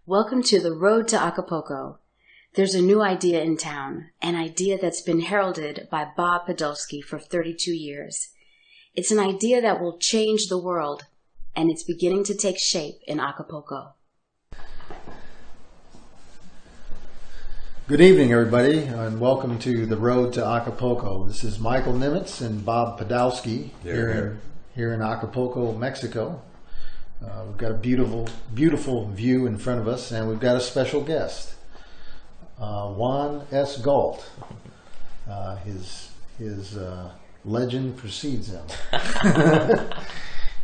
Welcome to the road to Acapulco. There's a new idea in town, an idea that's been heralded by Bob Podolsky for 32 years. It's an idea that will change the world, and it's beginning to take shape in Acapulco. Good evening, everybody, and welcome to the road to Acapulco. This is Michael Nimetz and Bob Podolsky here in Acapulco, Mexico. We've got a beautiful view in front of us, and we've got a special guest, Juan S. Galt. His legend precedes him.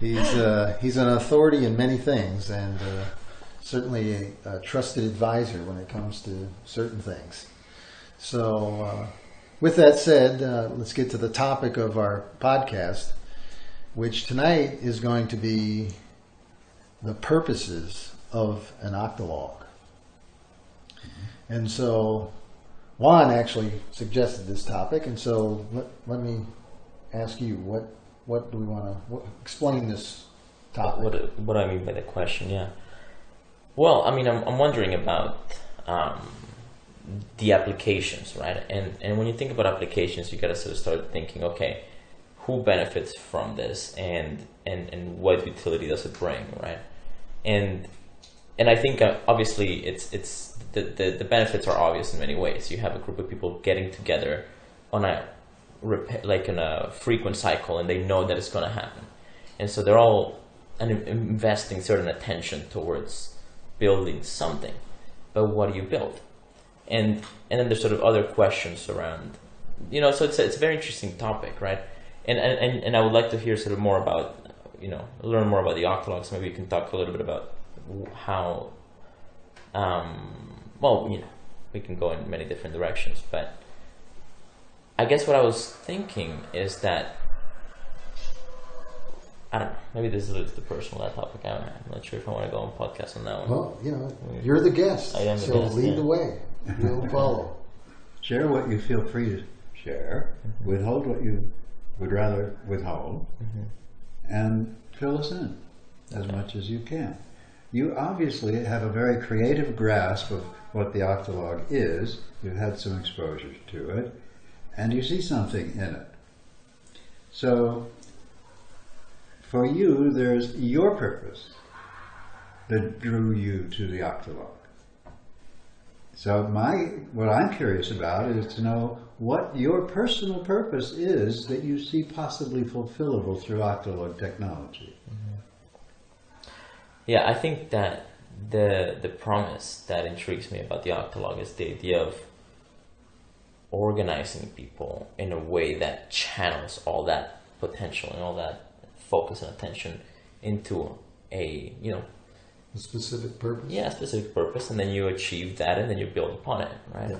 He's an authority in many things, and certainly a trusted advisor when it comes to certain things. So, with that said, let's get to the topic of our podcast, which tonight is going to be the purposes of an octologue. Mm-hmm. And so Juan actually suggested this topic, and so let me ask you, what do we want to explain this topic? What do I mean by the question? Yeah. Well, I mean, I'm wondering about the applications, right? And when you think about applications, you got to sort of start thinking, okay, who benefits from this, and what utility does it bring, right? And I think obviously it's the benefits are obvious in many ways. You have a group of people getting together on a frequent cycle, and they know that it's going to happen, and so they're all investing certain attention towards building something. But what do you build? And then there's sort of other questions around, so it's a very interesting topic, right? And I would like to hear sort of more about, learn more about the Octologues. Maybe we can talk a little bit about how, we can go in many different directions. But I guess what I was thinking is that, I don't know, maybe this is the personal topic. I'm not sure if I want to go on podcast on that one. Well, you're the guest, I am the guest, lead the way. We'll follow. Share what you feel free to share. Mm-hmm. Withhold what you would rather withhold. Mm-hmm. And fill us in as much as you can. You obviously have a very creative grasp of what the Octologue is. You've had some exposure to it, and you see something in it. So, for you, there's your purpose that drew you to the Octologue. So what I'm curious about is to know what your personal purpose is that you see possibly fulfillable through Octologue technology. Mm-hmm. Yeah, I think that the promise that intrigues me about the Octologue is the idea of organizing people in a way that channels all that potential and all that focus and attention into a specific purpose. Yeah, a specific purpose, and then you achieve that, and then you build upon it, right? Yeah.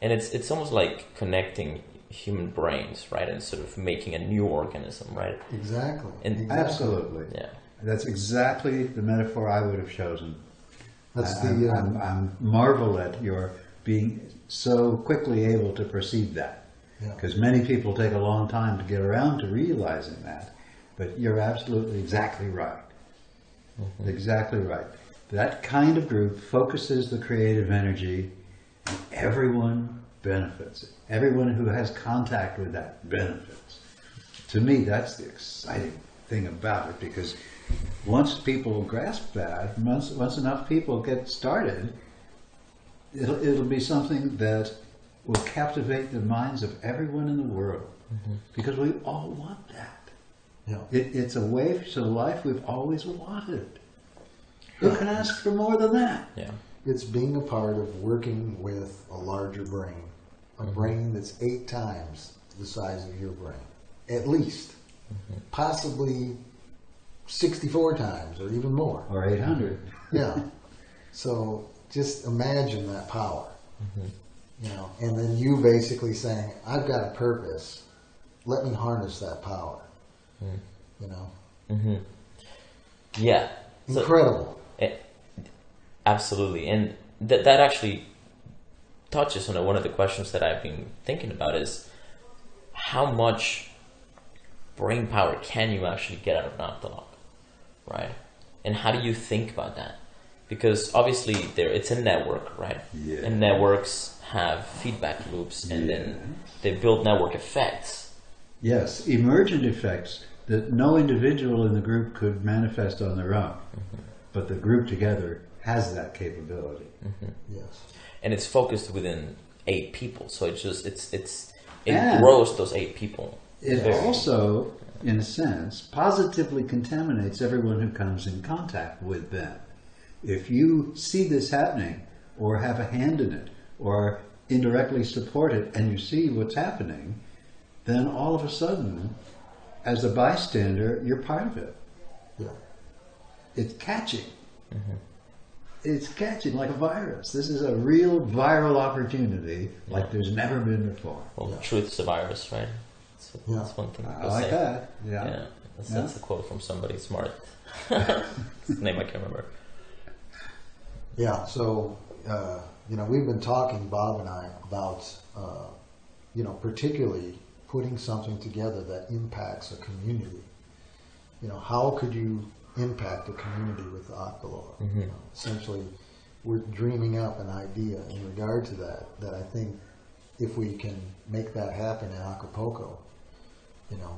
And it's almost like connecting human brains, right, and sort of making a new organism, right? Exactly. Absolutely. Yeah. That's exactly the metaphor I would have chosen. I'm marvel at your being so quickly able to perceive that, because many people take a long time to get around to realizing that. But you're absolutely exactly right. Mm-hmm. Exactly right. That kind of group focuses the creative energy, and everyone benefits. Everyone who has contact with that benefits. To me, that's the exciting thing about it, because once people grasp that, once enough people get started, it'll be something that will captivate the minds of everyone in the world, mm-hmm. because we all want that. Yeah. It's a way to the life we've always wanted. Who can ask for more than that? Yeah. It's being a part of working with a larger brain. A mm-hmm. brain that's 8 times the size of your brain. At least. Mm-hmm. Possibly 64 times or even more. Or 800. Yeah. So just imagine that power. Mm-hmm. And then you basically saying, I've got a purpose. Let me harness that power. Mm-hmm. Yeah. Incredible. Absolutely. And that actually touches on one of the questions that I've been thinking about, is how much brain power can you actually get out of an Octologue, right? And how do you think about that? because obviously it's a network, right? Yeah. And networks have feedback loops, and then they build network effects. Yes, emergent effects that no individual in the group could manifest on their own, but the group together has that capability. Yes. And it's focused within 8 people, so it And grows those 8 people. It also, in a sense, positively contaminates everyone who comes in contact with them. If you see this happening, or have a hand in it, or indirectly support it, and you see what's happening, then all of a sudden, as a bystander, you're part of it. Yeah. It's catching. It's catching like a virus. This is a real viral opportunity like there's never been before. Well, truth's a virus, right? That's one thing I people like say. that. Yeah. Yeah. That's a quote from somebody smart. His name I can't remember. Yeah, so, we've been talking, Bob and I, about, particularly putting something together that impacts a community. How could you impact a community with the Octologue? Essentially, we're dreaming up an idea in regard to that I think if we can make that happen in Acapulco,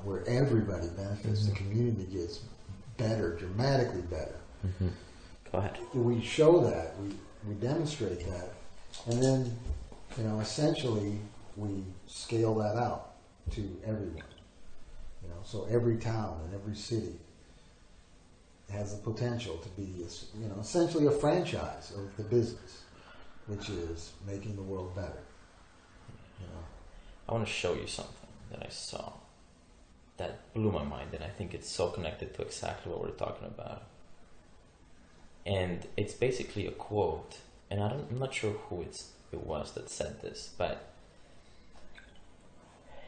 where everybody benefits, the community gets better, dramatically better. Go ahead. We show that, we demonstrate that, and then, essentially we scale that out to everyone. So every town and every city has the potential to be, essentially a franchise of the business, which is making the world better. I want to show you something that I saw that blew my mind, and I think it's so connected to exactly what we're talking about. And it's basically a quote, and I'm not sure who it was that said this, but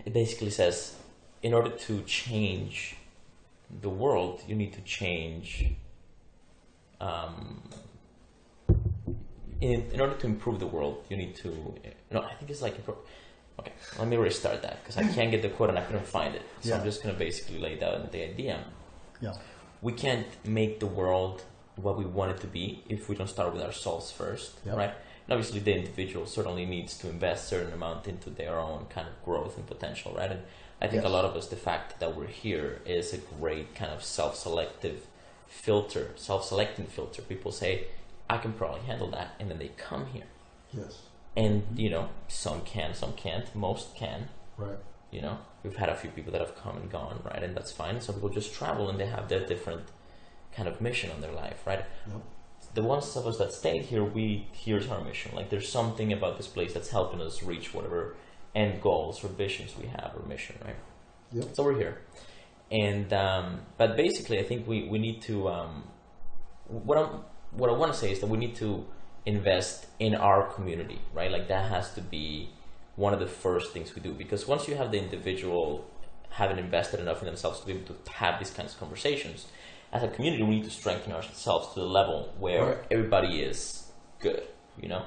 it basically says, in order to change the world, you need to change. In order to improve the world, you need to. No, I think it's like. Okay, let me restart that because I can't get the quote and I couldn't find it. So I'm just going to basically lay down the idea. Yeah. We can't make the world what we want it to be if we don't start with ourselves first, right? And obviously the individual certainly needs to invest a certain amount into their own kind of growth and potential, right? And I think a lot of us, the fact that we're here is a great kind of self-selecting filter. People say, I can probably handle that, and then they come here. Yes. And, some can, some can't, most can. Right. We've had a few people that have come and gone, right? And that's fine. Some people just travel and they have their different kind of mission on their life, right? Yep. The ones of us that stayed here, here's our mission. Like there's something about this place that's helping us reach whatever end goals or visions we have or mission, right? Yep. So we're here. And, but basically I think we need to, what I want to say is that we need to invest in our community, right? Like that has to be one of the first things we do, because once you have the individual having invested enough in themselves to be able to have these kinds of conversations, as a community we need to strengthen ourselves to the level where everybody is good, Yep.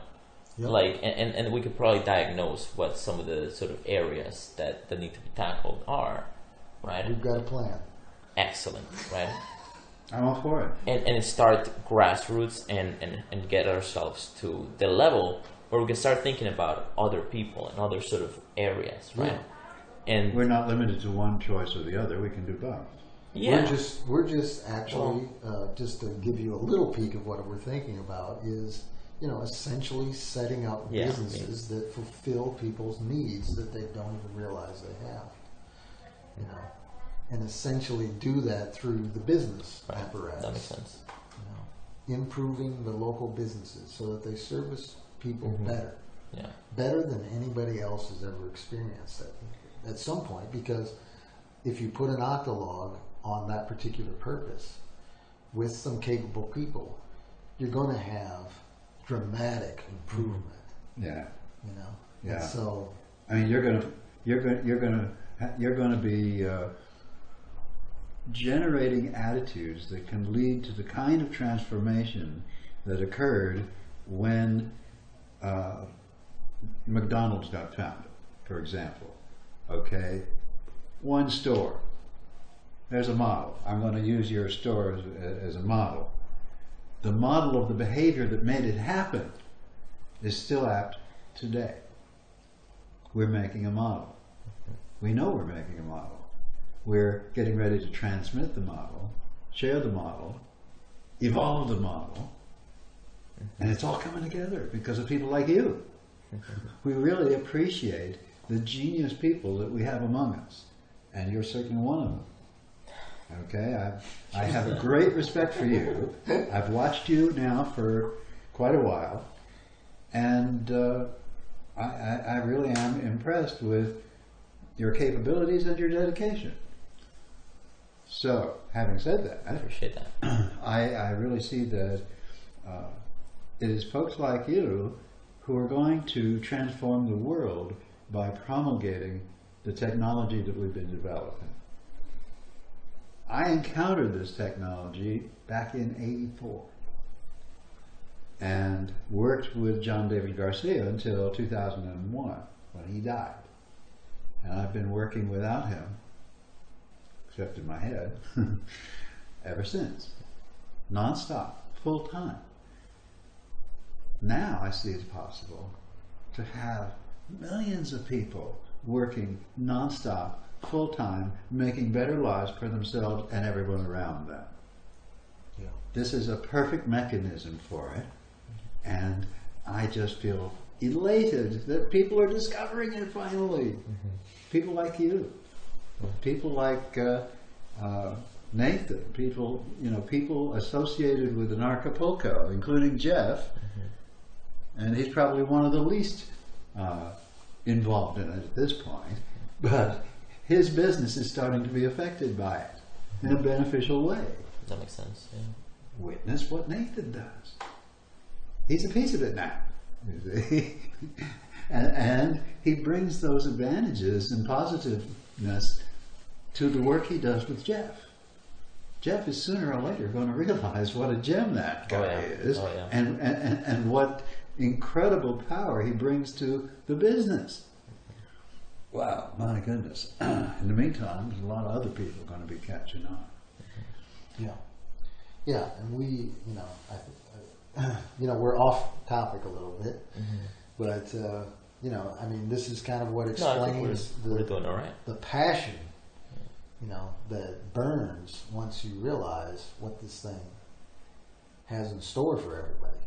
Like, and we could probably diagnose what some of the sort of areas that need to be tackled are, right? We've got a plan. Excellent, right? I'm all for it. And start grassroots and get ourselves to the level where we can start thinking about other people and other sort of areas, right? Yeah. And we're not limited to one choice or the other. We can do both. Yeah. We're just actually, just to give you a little peek of what we're thinking about is, essentially setting up businesses that fulfill people's needs that they don't even realize they have. And essentially do that through the business apparatus. That makes sense. Improving the local businesses so that they service people better. Yeah. Better than anybody else has ever experienced at some point, because if you put an Octologue on that particular purpose with some capable people, you're going to have dramatic improvement. Yeah. Yeah. And so I mean, you're going to be generating attitudes that can lead to the kind of transformation that occurred when McDonald's got founded, for example. Okay, one store. There's a model. I'm going to use your store as a model. the model of the behavior that made it happen is still apt today. We're making a model. We know we're making a model. We're getting ready to transmit the model, share the model, evolve the model, and it's all coming together because of people like you. We really appreciate the genius people that we have among us, and you're certainly one of them. Okay, I have a great respect for you. I've watched you now for quite a while, and I really am impressed with your capabilities and your dedication. So, having said that, I appreciate that. I really see that it is folks like you who are going to transform the world by promulgating the technology that we've been developing. I encountered this technology back in '84 and worked with John David Garcia until 2001 when he died. And I've been working without him, except in my head, ever since. Non-stop, full time. Now I see it possible to have millions of people working non-stop, full-time, making better lives for themselves and everyone around them. Yeah. This is a perfect mechanism for it, and I just feel elated that people are discovering it finally. People like you, people like Nathan, people associated with an Acapulco, including Jeff, and he's probably one of the least involved in it at this point, but his business is starting to be affected by it in a beneficial way. That makes sense. Yeah. Witness what Nathan does. He's a piece of it now. You see? and he brings those advantages and positiveness to the work he does with Jeff. Jeff is sooner or later going to realize what a gem that guy is, and what incredible power he brings to the business. Wow, my goodness. In the meantime, there's a lot of other people going to be catching on. Yeah. Yeah, and we, we're off topic a little bit, but, this is kind of what explains we're doing all right. The passion, that burns once you realize what this thing has in store for everybody,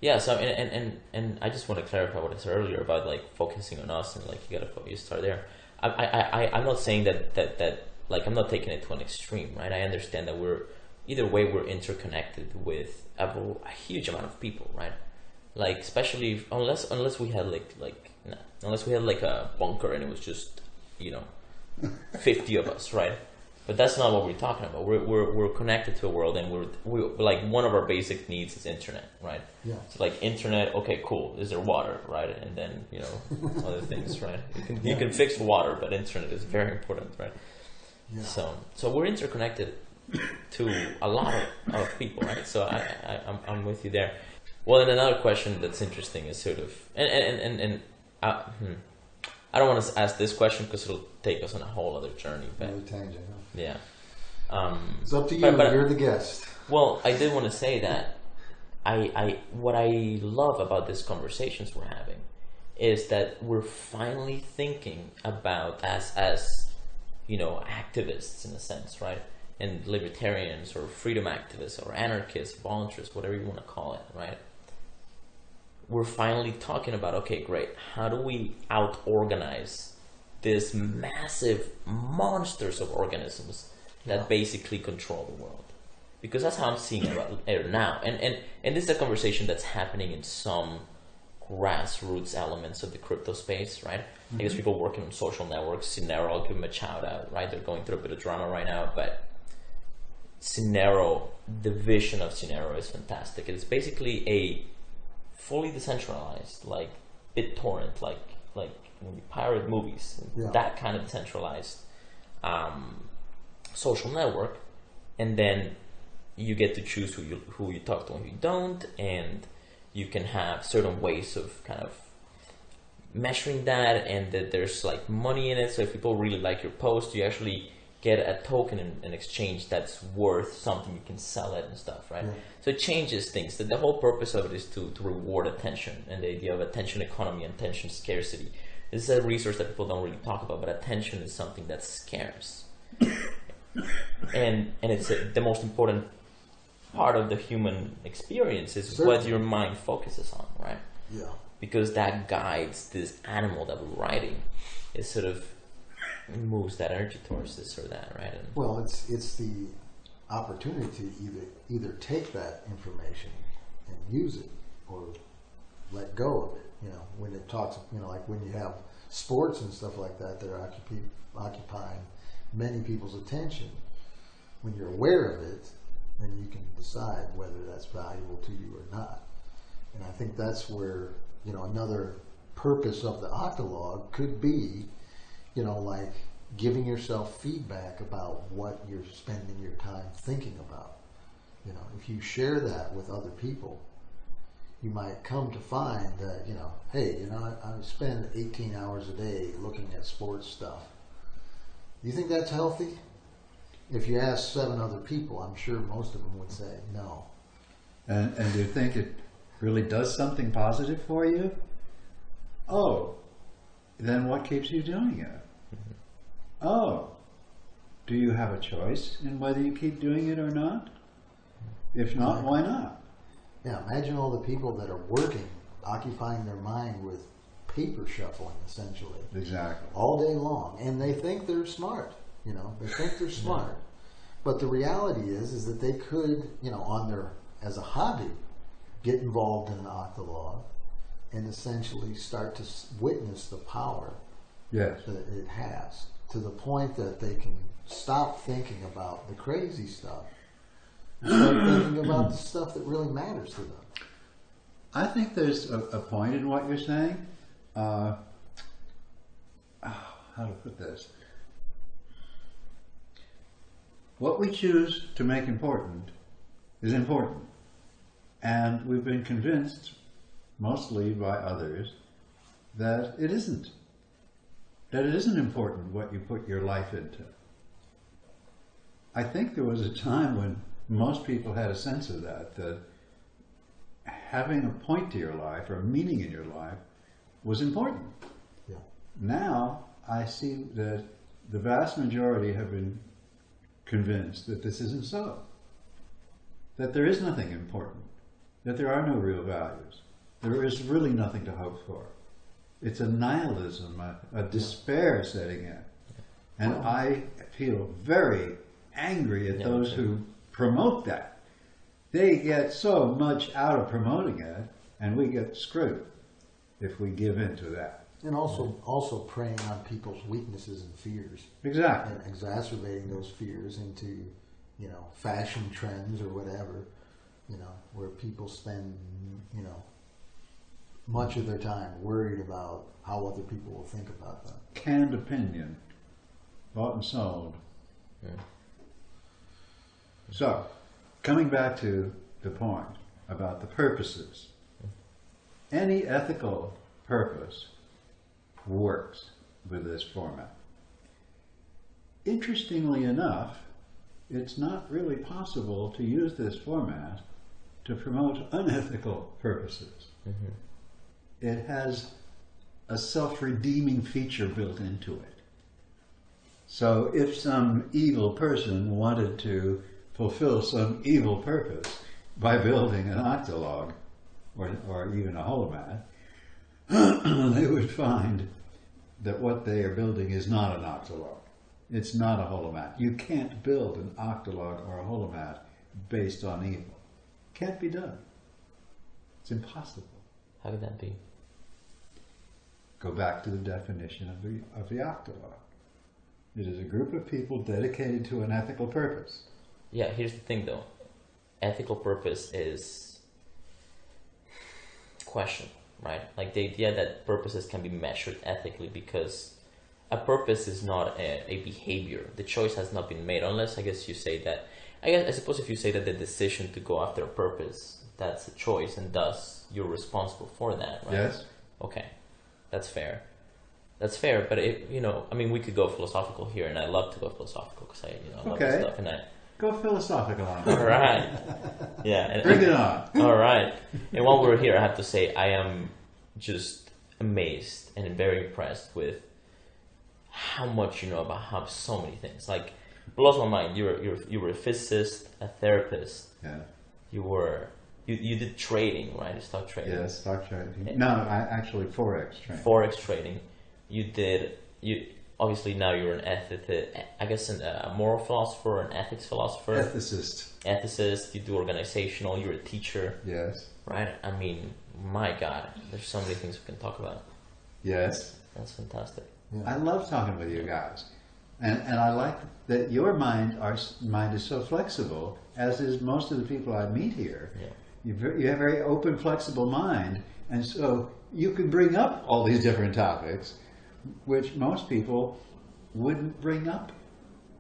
Yeah, so and I just want to clarify what I said earlier about like focusing on us and like you start there. I'm not saying that like I'm not taking it to an extreme, right? I understand that we're interconnected with a huge amount of people, right? Like especially unless we had unless we had like a bunker and it was just 50 of us, right? But that's not what we're talking about. We're connected to a world, and we're like one of our basic needs is internet, right? Yeah. So like internet, okay, cool. Is there water, right? And then other things, right? You can fix water, but internet is very important, right? Yeah. So we're interconnected to a lot of people, right? So I'm with you there. Well, and another question that's interesting is sort of I don't want to ask this question because it'll take us on a whole other journey. But no tangent. Huh? Yeah. It's up to you. But you're the guest. Well, I did want to say that what I love about these conversations we're having is that we're finally thinking about as activists in a sense, right? And libertarians or freedom activists or anarchists, volunteers, whatever you want to call it, right? We're finally talking about, okay, great, how do we out-organize these massive monsters of organisms that basically control the world? Because that's how I'm seeing it now. And this is a conversation that's happening in some grassroots elements of the crypto space, right? I guess people working on social networks, Cinero, I'll give them a shout out, right? They're going through a bit of drama right now, but Cinero, the vision of Cinero is fantastic. It's basically a fully decentralized, like BitTorrent, like when you pirate movies, that kind of decentralized social network, and then you get to choose who you talk to and who you don't, and you can have certain ways of kind of measuring that, and that there's like money in it. So if people really like your post, you actually get a token in exchange that's worth something, you can sell it and stuff, right? So it changes things. The whole purpose of it is to reward attention, and the idea of attention economy and attention scarcity. This is a resource that people don't really talk about, but attention is something that's scarce. and it's the most important part of the human experience is what your mind focuses on, right? Yeah. Because that guides this animal that we're riding. It sort of moves that energy towards this or that, right? And well, it's the opportunity to either take that information and use it or let go of it. You know, when it talks, you know, like when you have sports and stuff like that that are occupying many people's attention, when you're aware of it, then you can decide whether that's valuable to you or not. And I think that's where, you know, another purpose of the Octologue could be, you know, like giving yourself feedback about what you're spending your time thinking about. You know, if you share that with other people, you might come to find that, you know, hey, you know, I spend 18 hours a day looking at sports stuff. Do you think that's healthy? If you ask 7 other people, I'm sure most of them would say no. And do you think it really does something positive for you? Oh, then what keeps you doing it? Oh, do you have a choice in whether you keep doing it or not? If not, why not? Yeah, imagine all the people that are working, occupying their mind with paper shuffling, essentially. Exactly. All day long. And they think they're smart. You know, they think they're smart. But the reality is that they could, you know, on their, as a hobby, get involved in an Octologue and essentially start to witness the power Yes. that it has, to the point that they can stop thinking about the crazy stuff and start thinking about the stuff that really matters to them. I think there's a point in what you're saying. How to put this? What we choose to make important is important. And we've been convinced, mostly by others, that it isn't. That it isn't important what you put your life into. I think there was a time when most people had a sense of that having a point to your life or a meaning in your life was important. Yeah. Now I see that the vast majority have been convinced that this isn't so. That there is nothing important. That there are no real values. There is really nothing to hope for. It's a nihilism, a despair setting in. And I feel very angry at those who promote that. They get so much out of promoting it, and we get screwed if we give in to that. And also preying on people's weaknesses and fears. Exactly. And exacerbating those fears into, you know, fashion trends or whatever, you know, where people spend, you know, much of their time worried about how other people will think about them. Canned opinion, bought and sold. Yeah. So, coming back to the point about the purposes, any ethical purpose works with this format. Interestingly enough, it's not really possible to use this format to promote unethical purposes. Mm-hmm. It has a self-redeeming feature built into it. So if some evil person wanted to fulfill some evil purpose by building an Octologue or even a holomat, they would find that what they are building is not an Octologue. It's not a holomat. You can't build an Octologue or a holomat based on evil. Can't be done. It's impossible. How could that be? Go back to the definition of the Octologue. It is a group of people dedicated to an ethical purpose. Yeah, here's the thing though. Ethical purpose is question, right? Like the idea that purposes can be measured ethically, because a purpose is not a behavior. The choice has not been made, unless I guess you say that. I suppose if you say that the decision to go after a purpose, that's a choice, and thus you're responsible for that, right? Yes. Okay, that's fair. That's fair, but I mean, we could go philosophical here, and I love to go philosophical because I love this stuff, and Go philosophical on all it. right, yeah, and, Bring it on. all right. And while we're here, I have to say I am just amazed and very impressed with how much you know about so many things. Like, blows my mind. You were a physicist, a therapist. Yeah. You did trading, right? Stock trading. Yeah, stock trading. No, I actually Forex trading. Forex trading. You obviously now you're an a moral philosopher, an ethics philosopher. Ethicist. You do organizational. You're a teacher. Yes. Right. I mean, my God, there's so many things we can talk about. Yes. That's fantastic. Yeah. I love talking with you guys, and I like that your mind is so flexible, as is most of the people I meet here. Yeah. You have a very open, flexible mind, and so you can bring up all these different topics, which most people wouldn't bring up.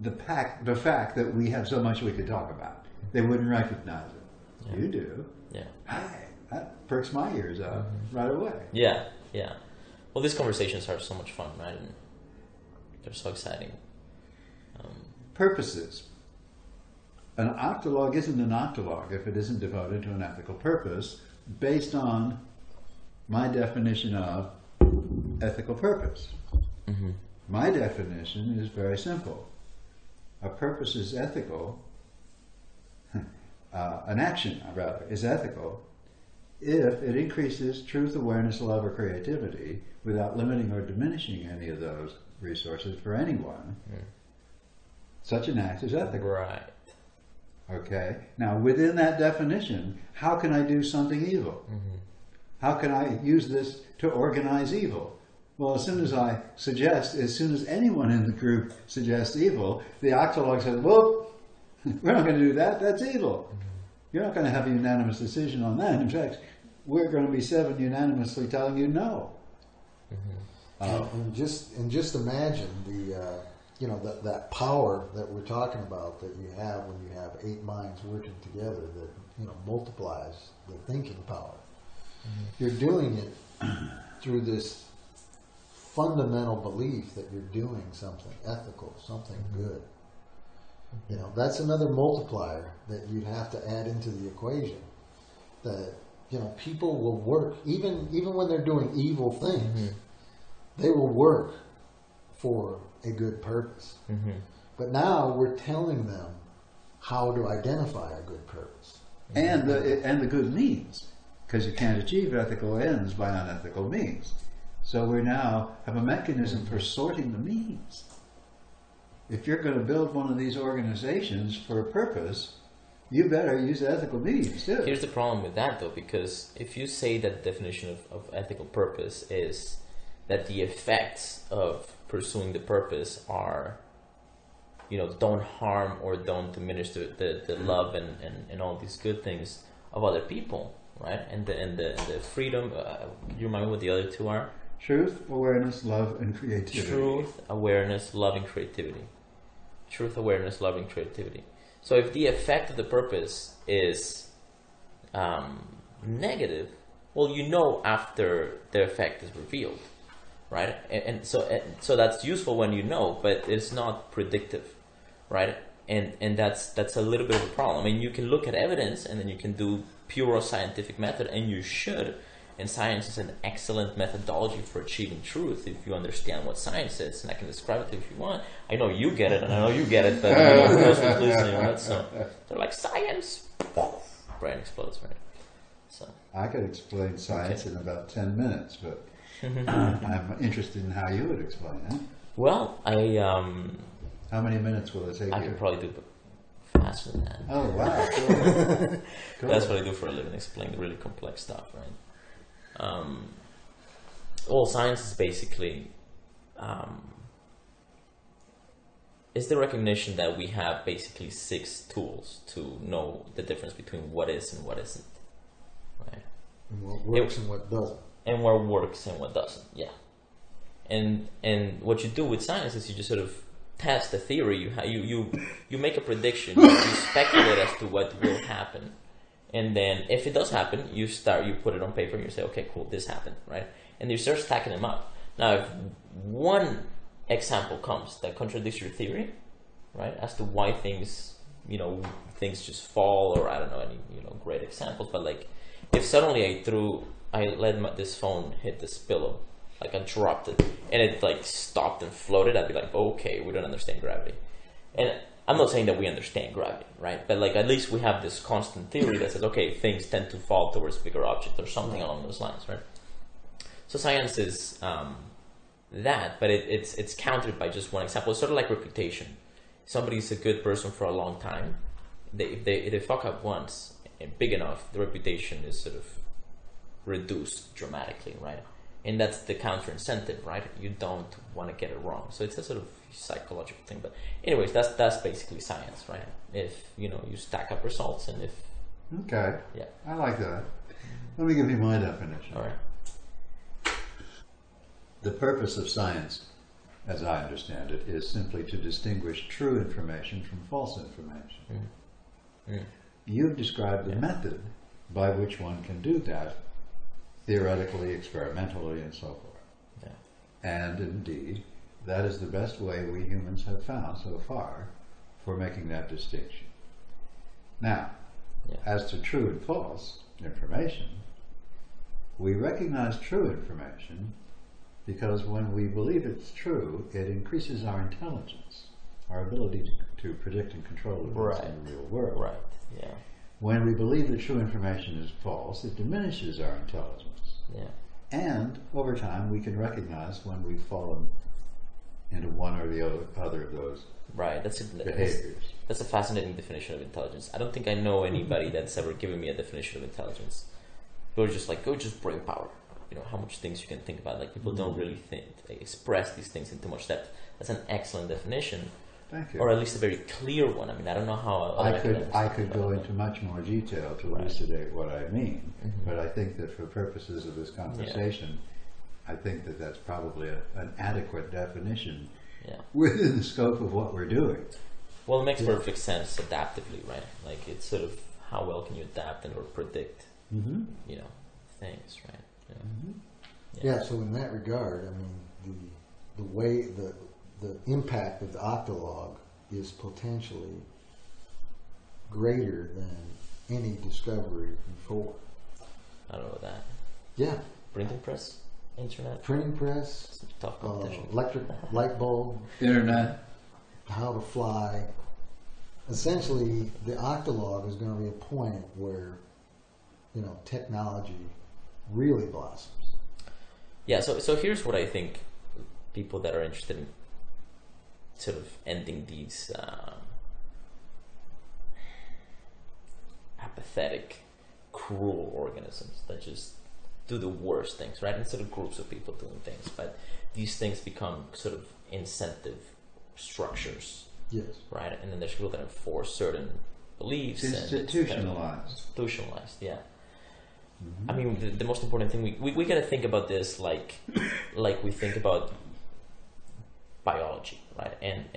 The fact that we have so much we could talk about, they wouldn't recognize it. Yeah. You do. Yeah. Hi, that perks my ears up right away. Yeah. Yeah. Well, these conversations are so much fun, right? And they're so exciting. Purposes. An octologue isn't an octologue if it isn't devoted to an ethical purpose based on my definition of ethical purpose. Mm-hmm. My definition is very simple. A purpose is ethical, an action, rather, is ethical if it increases truth, awareness, love, or creativity without limiting or diminishing any of those resources for anyone. Such an act is ethical. Right. Okay. Now, within that definition, how can I do something evil? Mm-hmm. How can I use this to organize evil? Well, as soon as anyone in the group suggests evil, the Octologue says, well, we're not going to do that. That's evil. Mm-hmm. You're not going to have a unanimous decision on that. In fact, we're going to be 7 unanimously telling you no. Mm-hmm. And just imagine that power that we're talking about that you have when you have 8 minds working together that multiplies the thinking power. Mm-hmm. You're doing it through this fundamental belief that you're doing something ethical, something good. That's another multiplier that you'd have to add into the equation. That people will work even when they're doing evil things. They will work for a good purpose. Mm-hmm. But now we're telling them how to identify a good purpose and the good means, because you can't achieve ethical ends by unethical means. So we now have a mechanism for sorting the means. If you're going to build one of these organizations for a purpose, you better use ethical means too. Here's the problem with that, though, because if you say that the definition of ethical purpose is that the effects of pursuing the purpose are, don't harm or don't diminish the love and all these good things of other people, right? And the freedom. You remind me what the other 2 are? Truth, awareness, love, and creativity. Truth, awareness, love, and creativity. Truth, awareness, love, and creativity. So if the effect of the purpose is negative, well, after the effect is revealed, right? And so that's useful when but it's not predictive, right? And that's a little bit of a problem. I mean, you can look at evidence and then you can do pure scientific method, and you should. And science is an excellent methodology for achieving truth if you understand what science is. And I can describe it to you if you want. I know you get it, and I know you get it, but who knows who's listening, right? So they're like, science! Brain explodes, right? So I could explain science in about 10 minutes, but I'm interested in how you would explain it. Well, how many minutes will it take I you? can probably do faster than that. Oh, wow. Cool. Cool. That's what I do for a living, explain really complex stuff, right? Science is basically is the recognition that we have basically 6 tools to know the difference between what is and what isn't, right? And what works and what doesn't. And what works and what doesn't, yeah. And what you do with science is you just sort of test the theory. You make a prediction. You speculate as to what will happen. And then if it does happen, you put it on paper and you say, okay, cool, this happened, right? And you start stacking them up. Now, if one example comes that contradicts your theory, right, as to why things just fall, or I don't know any great examples, but like if suddenly I let this phone hit this pillow, like I dropped it and it like stopped and floated, I'd be like, okay, we don't understand gravity. And I'm not saying that we understand gravity, right? But like at least we have this constant theory that says, okay, things tend to fall towards bigger objects or something along those lines, right? So science is that, but it's countered by just one example. It's sort of like reputation. Somebody's a good person for a long time. If they fuck up once and big enough, the reputation is sort of reduced dramatically, right? And that's the counter incentive, right? You don't want to get it wrong. So it's a sort of psychological thing. But anyways, that's basically science, right? If you stack up results, and if yeah, I like that. Let me give you my definition. All right. The purpose of science, as I understand it, is simply to distinguish true information from false information. You've described the method by which one can do that, theoretically, experimentally, and so forth. Yeah. And indeed, that is the best way we humans have found so far for making that distinction. Now, as to true and false information, we recognize true information because when we believe it's true, it increases our intelligence, our ability to predict and control events in the real world. Right, yeah. When we believe that true information is false, it diminishes our intelligence. Yeah. And over time, we can recognize when we've fallen into one or the other of those behaviors. That's a fascinating definition of intelligence. I don't think I know anybody that's ever given me a definition of intelligence. People are just like, go just brain power. How much things you can think about. Like people don't really express these things in too much depth. That's an excellent definition. Thank you. Or at least a very clear one. I mean, I don't know how I could go into much more detail to elucidate what I mean, but I think that for purposes of this conversation, I think that that's probably an adequate definition within the scope of what we're doing. Well, it makes perfect sense adaptively, right? Like it's sort of how well can you adapt and or predict, things, right? Yeah. So in that regard, I mean, the way the impact of the Octologue is potentially greater than any discovery before. I don't know about that. Yeah. Printing press, internet. Printing press, Tough competition. electric light bulb, Internet. how to fly. Essentially, the Octologue is going to be a point where, technology really blossoms. Yeah, so here's what I think people that are interested in sort of ending these apathetic, cruel organisms that just do the worst things, right? Instead of groups of people doing things, but these things become sort of incentive structures. Yes. Right? And then there's people that enforce certain beliefs. Institutionalized. Yeah. I mean, the most important thing, we got to think about this like we think about biology, right? And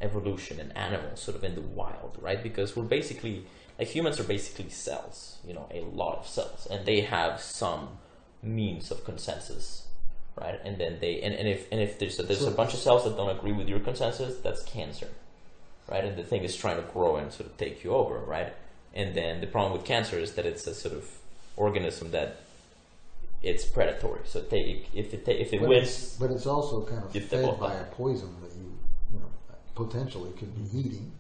evolution and animals sort of in the wild, right? Because we're basically, like humans are basically cells, a lot of cells, and they have some means of consensus, right? And then if there's a bunch of cells that don't agree with your consensus, that's cancer, right? And the thing is trying to grow and sort of take you over, right? And then the problem with cancer is that it's a sort of organism that it's predatory. So if it wins, but it's also kind of fed by a poison that you potentially could be eating,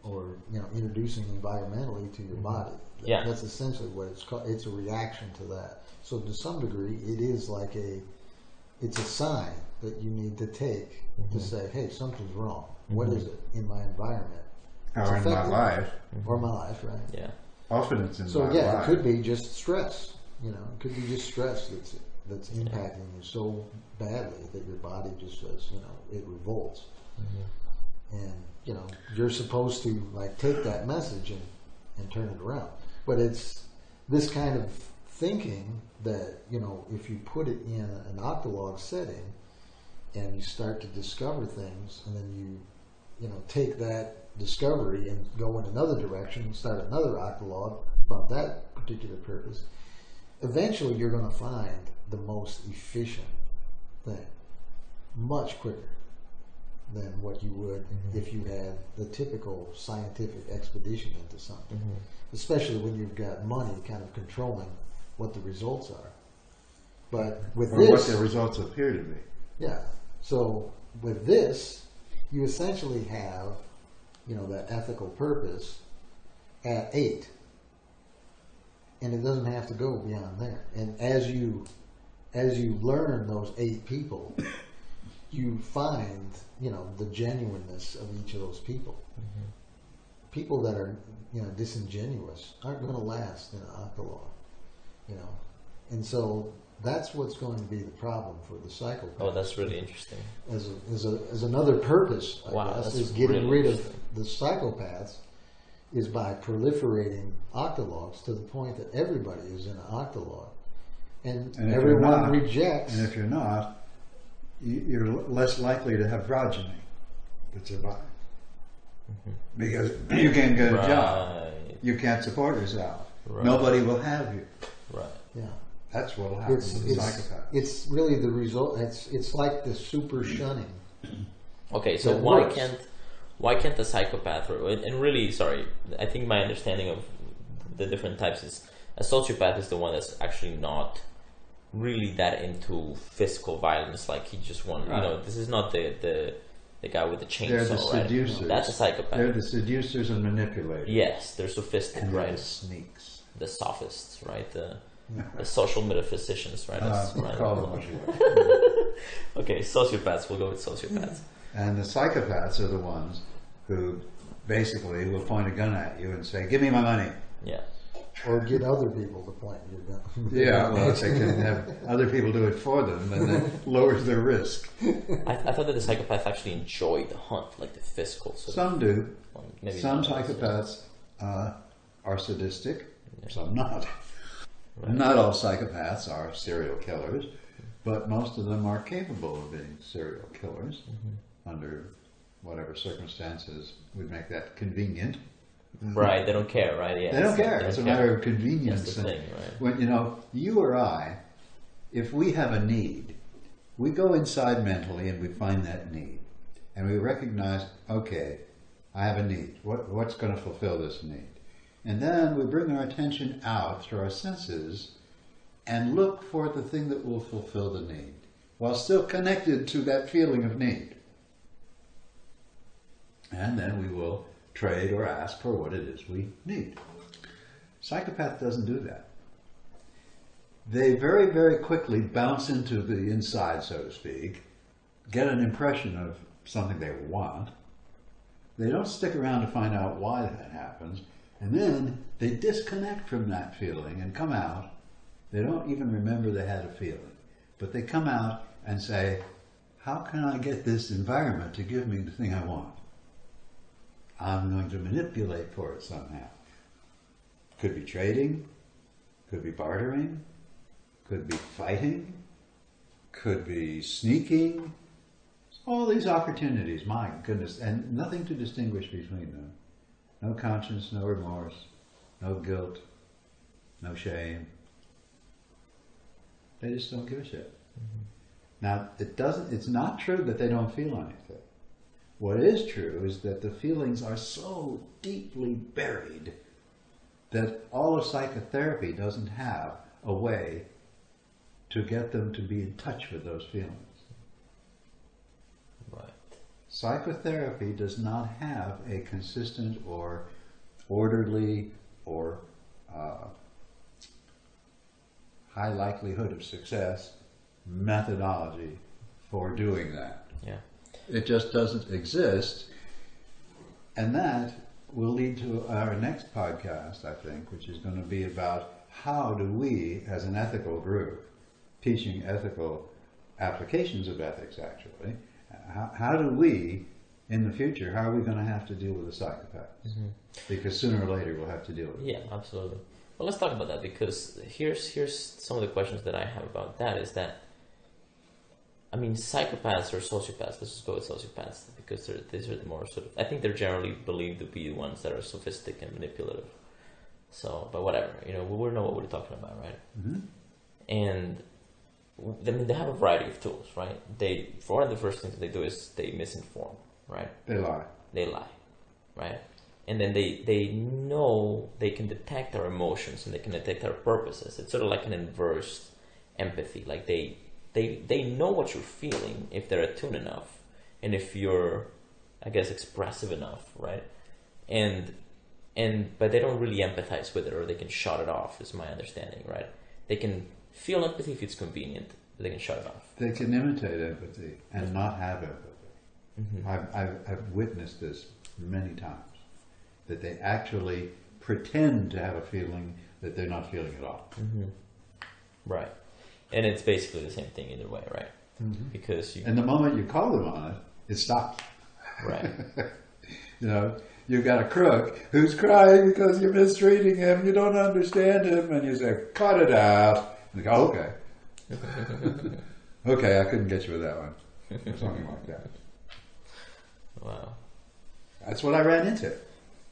or introducing environmentally to your body. That's essentially what it's called. It's a reaction to that. So to some degree, it is like it's a sign that you need to take to say, hey, something's wrong. What is it in my environment? Or in my life. Or my life, right? Yeah. Often it's in my life. So yeah, it could be just stress. It could be just stress that's impacting you so badly that your body just says, it revolts. And you're supposed to take that message and turn it around. But it's this kind of thinking that if you put it in an Octologue setting and you start to discover things, and then you take that discovery and go in another direction and start another Octologue about that particular purpose, eventually you're going to find the most efficient thing much quicker than what you would if you had the typical scientific expedition into something, especially when you've got money kind of controlling what the results are. But with or this, what the results appear to be. yeah. So with this, you essentially have, that ethical purpose at 8, and it doesn't have to go beyond there. And as you learn those 8 people, you find, the genuineness of each of those people. People that are, disingenuous aren't going to last in an octologue, and so that's what's going to be the problem for the psychopath. Oh, that's really interesting. As another purpose, I guess, is getting rid of the psychopaths is by proliferating octologues to the point that everybody is in an octologue, and everyone rejects. And if you're not, you're less likely to have progeny that survive. Because you can't get a job. You can't support yourself. Right. Nobody will have you. Right. Yeah. That's what will happen to the psychopath. It's really the result. It's like the super shunning. Okay, so why can't the psychopath, and really, sorry, I think my understanding of the different types is a sociopath is the one that's actually not really that into physical violence, like he just wants, this is not the guy with the chainsaw. They're the seducers. Right? That's a psychopath. They're the seducers and manipulators. Yes, they're sophisticated, and right? The sneaks. The sophists, right? The social metaphysicians, right? Right. Call them what you want. Okay, sociopaths. We'll go with sociopaths. And the psychopaths are the ones who basically will point a gun at you and say, "Give me my money." Yeah. Or get other people to point your gun. Yeah, well, if they can have other people do it for them, then that lowers their risk. I thought that the psychopaths actually enjoy the hunt, like the physical. Some do. Maybe some psychopaths are sadistic, some not. Right. Not all psychopaths are serial killers, but most of them are capable of being serial killers under whatever circumstances would make that convenient. Right, they don't care, right? Yeah, they don't care. It's a matter of convenience. That's the thing, right? When you or I, if we have a need, we go inside mentally and we find that need, and we recognize, okay, I have a need. What's going to fulfill this need? And then we bring our attention out through our senses and look for the thing that will fulfill the need, while still connected to that feeling of need. And then we will trade or ask for what it is we need. Psychopath doesn't do that. They very, very quickly bounce into the inside, so to speak, get an impression of something they want. They don't stick around to find out why that happens, and then they disconnect from that feeling and come out. They don't even remember they had a feeling, but they come out and say, how can I get this environment to give me the thing I want? I'm going to manipulate for it somehow. Could be trading, could be bartering, could be fighting, could be sneaking. All these opportunities, my goodness, and nothing to distinguish between them. No conscience, no remorse, no guilt, no shame. They just don't give a shit. Now, it's not true that they don't feel anything. What is true is that the feelings are so deeply buried that all of psychotherapy doesn't have a way to get them to be in touch with those feelings. Right. Psychotherapy does not have a consistent or orderly or high likelihood of success methodology for doing that. Yeah. It just doesn't exist. And that will lead to our next podcast, I think, which is going to be about how do we, as an ethical group, teaching ethical applications of ethics, actually, how do we, in the future, how are we going to have to deal with the psychopaths? Because sooner or later we'll have to deal with it. Yeah, absolutely. Well, let's talk about that, because here's some of the questions that I have about that is that, I mean, psychopaths or sociopaths, let's just go with sociopaths, because these are the more sort of, I think they're generally believed to be the ones that are sophisticated and manipulative. So, but whatever, we know what we're talking about, right? Mm-hmm. And I mean, they have a variety of tools, right? For one of the first things they do is they misinform, right? They lie. They lie, right? And then they know they can detect our emotions and they can detect our purposes. It's sort of like an inverse empathy. Like they know what you're feeling if they're attuned enough and if you're, I guess, expressive enough, right? But they don't really empathize with it, or they can shut it off, is my understanding, right? They can feel empathy if it's convenient, but they can shut it off. They can imitate empathy and not have empathy. Mm-hmm. I've witnessed this many times, that they actually pretend to have a feeling that they're not feeling at all. Mm-hmm. Right. And it's basically the same thing either way, right? Mm-hmm. Because And the moment you call them on it, it stops. Right. You've got a crook who's crying because you're mistreating him, you don't understand him, and you say, cut it out. And they go, okay. Okay, I couldn't get you with that one. Or something like that. Wow. That's what I ran into.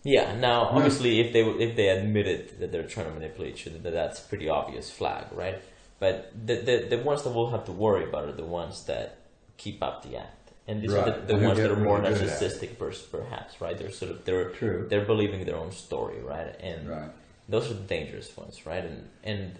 Yeah. Now, obviously, if they admitted that they're trying to manipulate you, that's a pretty obvious flag, right? But the ones that we'll have to worry about are the ones that keep up the act, and these are the ones that are more narcissistic, perhaps, right? They're believing their own story, right? And those are the dangerous ones, right? And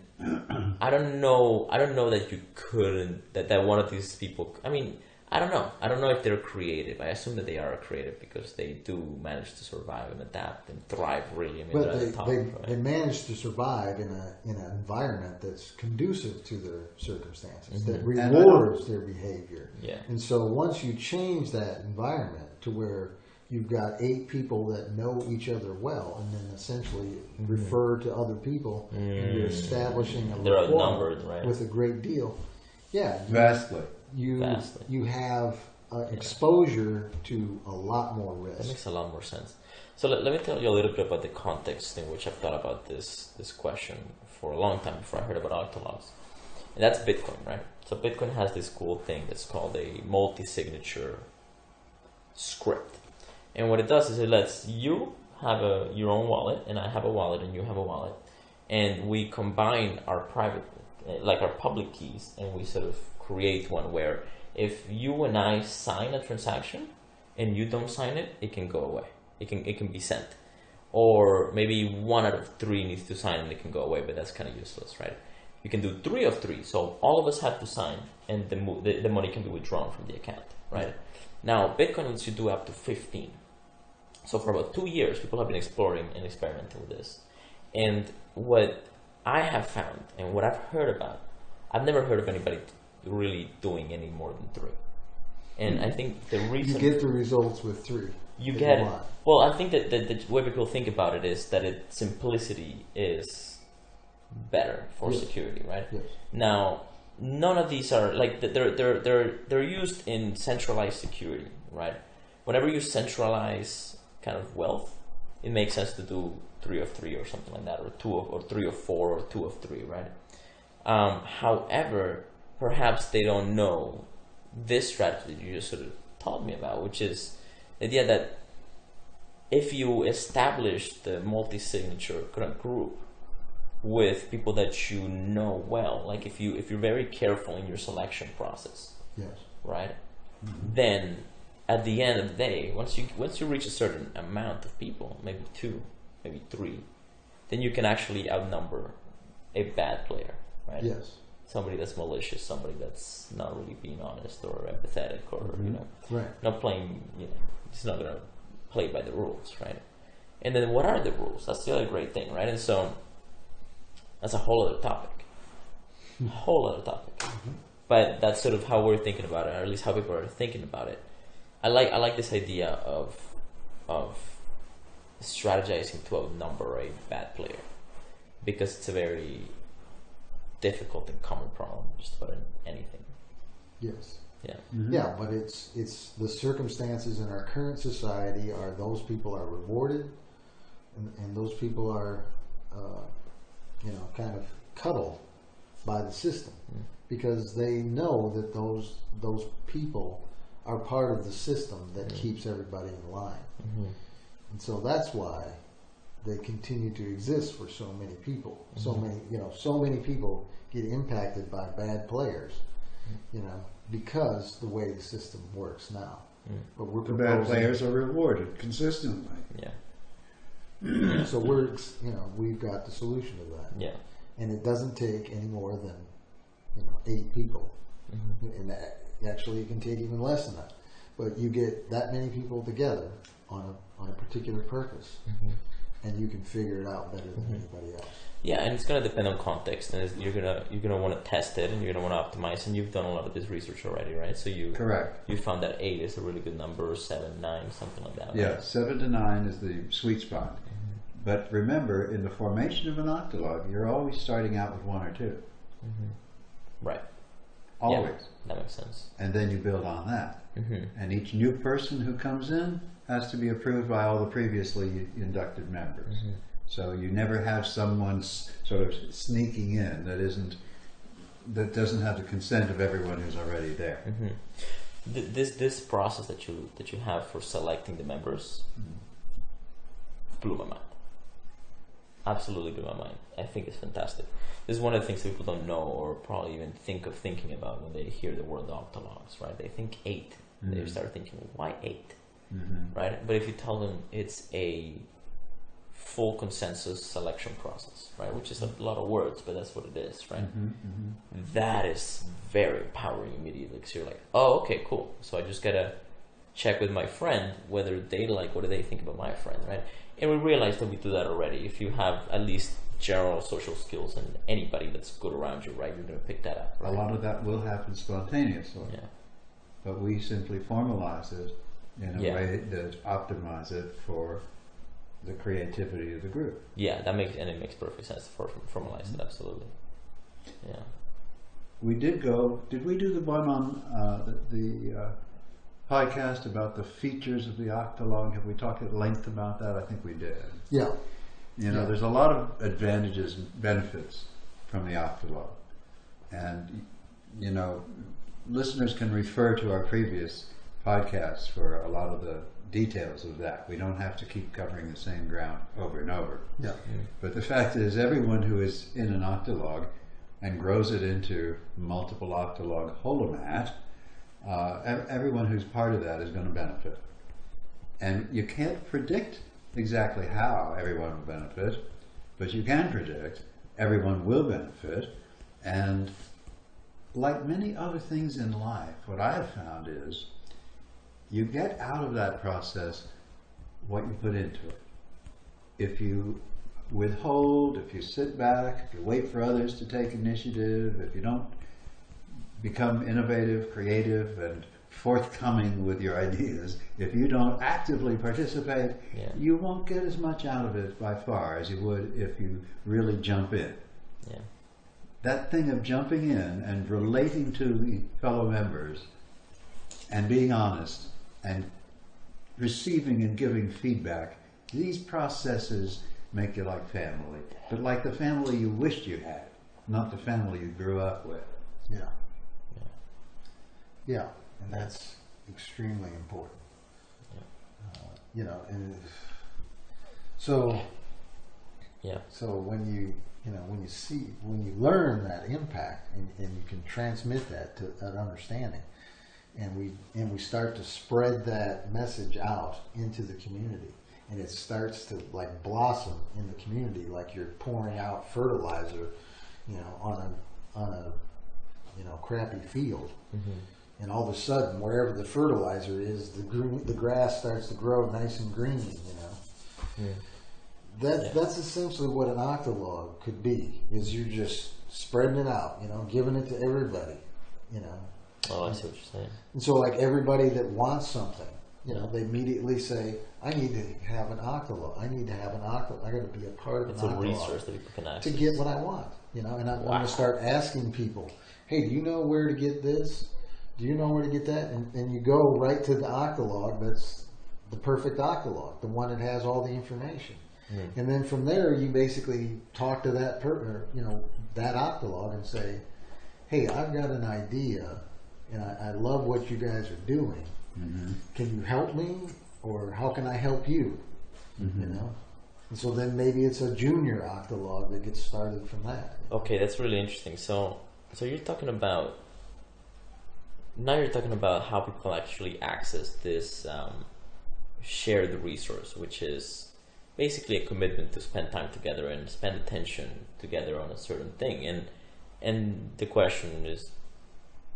I don't know that you couldn't that one of these people. I mean, I don't know if they're creative. I assume that they are creative because they do manage to survive and adapt and thrive. Really, I mean, but they're at the top, right? they manage to survive in an environment that's conducive to their circumstances, that rewards their behavior. Yeah. And so once you change that environment to where you've got 8 people that know each other well, and then essentially refer to other people, and you're establishing a They're rapport outnumbered, right? with a great deal. Yeah, Vastly. You have exposure to a lot more risk. That makes a lot more sense. So let me tell you a little bit about the context in which I've thought about this question for a long time before I heard about Octologues. And that's Bitcoin, right? So Bitcoin has this cool thing that's called a multi-signature script. And what it does is it lets you have your own wallet, and I have a wallet, and you have a wallet, and we combine our private, like our public keys, and we sort of create one where if you and I sign a transaction and you don't sign it, it can go away. It can be sent. Or maybe 1 out of 3 needs to sign and it can go away, but that's kind of useless, right? You can do 3 of 3, so all of us have to sign, and the money can be withdrawn from the account, right? Now, Bitcoin lets you do up to 15. So for about 2 years, people have been exploring and experimenting with this. And what I have found and what I've heard about, I've never heard of anybody really doing any more than 3. And I think the reason... You get the results with 3. You get it. Well, I think that the way people think about it is that simplicity is better for security, right? Yes. Now, none of these are like they're used in centralized security, right? Whenever you centralize kind of wealth, it makes sense to do 3 of 3 or something like that, or 3 of 4 or 2 of 3, right? However, perhaps they don't know this strategy you just sort of taught me about, which is the idea that if you establish the multi-signature group with people that you know well, like if you're very careful in your selection process, right? Then at the end of the day, once you reach a certain amount of people, maybe 2, maybe 3, then you can actually outnumber a bad player, right? Yes. Somebody that's malicious, somebody that's not really being honest or empathetic, or not playing, it's not gonna play by the rules, right? And then what are the rules? That's the other great thing, right? And so that's a whole other topic, But that's sort of how we're thinking about it, or at least how people are thinking about it. I like this idea of strategizing to outnumber a bad player, because it's a very difficult and common problem just about anything. Yes. Yeah. Mm-hmm. Yeah, but it's the circumstances in our current society are those people are rewarded, and those people are, kind of cuddled by the system because they know that those people are part of the system that keeps everybody in line. And so that's why they continue to exist for so many people. So many people get impacted by bad players, because the way the system works now. But we're the bad players are rewarded consistently. Yeah. So we've got the solution to that. Yeah. And it doesn't take any more than 8 people. And actually, it can take even less than that. But you get that many people together on a particular purpose, and you can figure it out better than anybody else. Yeah, and it's going to depend on context, and you're gonna want to test it, and you're going to want to optimize. And you've done a lot of this research already, right? So Correct. You found that 8 is a really good number, or 7, 9, something like that. Right? Yeah, 7 to 9 is the sweet spot. But remember, in the formation of an octologue, you're always starting out with 1 or 2. Right. Always. Yeah, that makes sense. And then you build on that. And each new person who comes in has to be approved by all the previously inducted members. So you never have someone sort of sneaking in that doesn't have the consent of everyone who's already there. This process that you have for selecting the members blew my mind. Absolutely blew my mind. I think it's fantastic. This is one of the things that people don't know, or probably even thinking about when they hear the word Octologues, right? They think 8. They start thinking, why 8? Right? But if you tell them it's a full consensus selection process, right? Which is a lot of words, but that's what it is, right? That is very empowering immediately, because you're like, oh, okay, cool. So I just gotta check with my friend whether they like, what do they think about my friend, right? And we realize that we do that already. If you have at least general social skills and anybody that's good around you, right, you're going to pick that up. Right? A lot of that will happen spontaneously. Yeah. But we simply formalize it in a way that optimizes it for the creativity of the group. Yeah, it makes perfect sense to formalize it, absolutely. Yeah. We did we do the one on the podcast about the features of the Octologue? Have we talked at length about that? I think we did. Yeah. There's a lot of advantages and benefits from the Octologue. And, listeners can refer to our previous podcasts for a lot of the details of that. We don't have to keep covering the same ground over and over. Yeah. But the fact is, everyone who is in an Octologue and grows it into multiple Octologue holomat, everyone who's part of that is going to benefit. And you can't predict exactly how everyone will benefit, but you can predict everyone will benefit. And like many other things in life, what I have found is you get out of that process what you put into it. If you withhold, if you sit back, if you wait for others to take initiative, if you don't become innovative, creative, and forthcoming with your ideas, if you don't actively participate, you won't get as much out of it by far as you would if you really jump in. Yeah. That thing of jumping in and relating to the fellow members and being honest and receiving and giving feedback, these processes make you like family, but like the family you wished you had, not the family you grew up with. Yeah, and that's extremely important. And so when you learn that impact and you can transmit that to that understanding, and we start to spread that message out into the community, and it starts to like blossom in the community, like you're pouring out fertilizer, on a crappy field. And all of a sudden, wherever the fertilizer is, the grass starts to grow nice and green. That's essentially what an Octologue could be. Is you're just spreading it out, giving it to everybody, Oh, I see what you're saying. And so, like everybody that wants something, they immediately say, "I need to have an Octologue. I need to have an Octologue. I got to be a part of an Octologue. It's a resource that people can access to get what I want." And I'm going to start asking people, "Hey, do you know where to get this? Do you know where to get that?" And you go right to the Octologue. That's the perfect Octologue, the one that has all the information. And then from there, you basically talk to that that Octologue and say, "Hey, I've got an idea, and I love what you guys are doing. Can you help me, or how can I help you?" And so then maybe it's a junior Octologue that gets started from that. Okay, that's really interesting. So you're talking about how people actually access this shared resource, which is basically a commitment to spend time together and spend attention together on a certain thing. And the question is,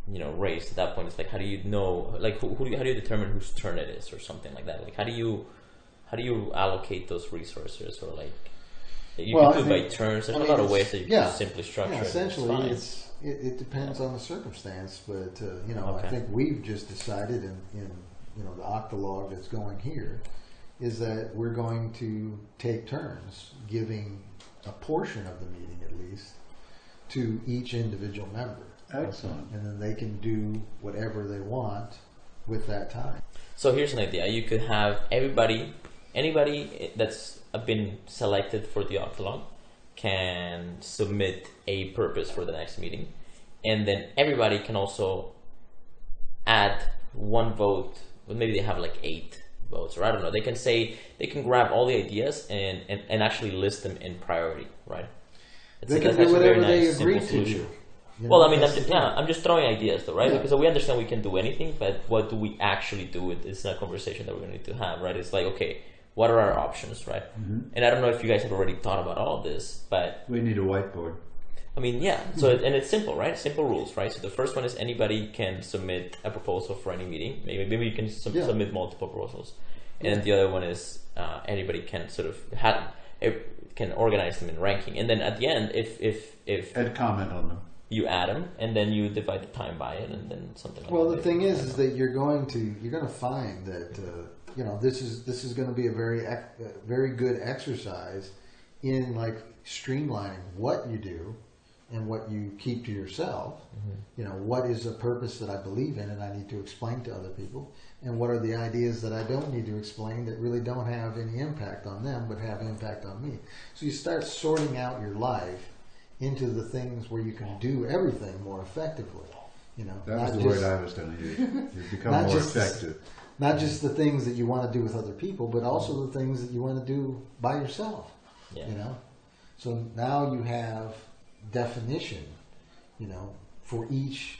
raised at that point. It's like, how do you know? Like, how do you determine whose turn it is, or something like that? Like, how do you allocate those resources, or like you can do it by turns? There's a lot of ways that you can simply structure it. Essentially, it depends on the circumstance, but I think we've just decided in the Octologue that's going here is that we're going to take turns giving a portion of the meeting at least to each individual member. Excellent. And then they can do whatever they want with that time. So here's an idea. You could have anybody that's been selected for the Octologue can submit a purpose for the next meeting, and then everybody can also add one vote. Well, maybe they have like 8 votes, or I don't know. They can grab all the ideas and actually list them in priority, right? They can do whatever they agree to do. Well, I mean, I'm just throwing ideas, though, right? Yeah. Because we understand we can do anything, but what do we actually do? It's a conversation that we're going to need to have, right? It's like, okay, what are our options, right? Mm-hmm. And I don't know if you guys have already thought about all of this, but we need a whiteboard. I mean, yeah. So and it's simple, right? Simple rules, right? So the first one is anybody can submit a proposal for any meeting. Maybe you can submit multiple proposals, and the other one is anybody can sort of can organize them in ranking, and then at the end, if and comment on them. You add them, and then you divide the time by it, and then something like that. Well, the thing is that you're going to find that this is going to be a very good exercise in like streamlining what you do and what you keep to yourself. Mm-hmm. What is a purpose that I believe in and I need to explain to other people, and what are the ideas that I don't need to explain that really don't have any impact on them but have impact on me. So you start sorting out your life into the things where you can do everything more effectively. That was the word I was going to use. You become more effective. Not just the things that you want to do with other people, but also the things that you want to do by yourself. Yeah. So now you have definition, for each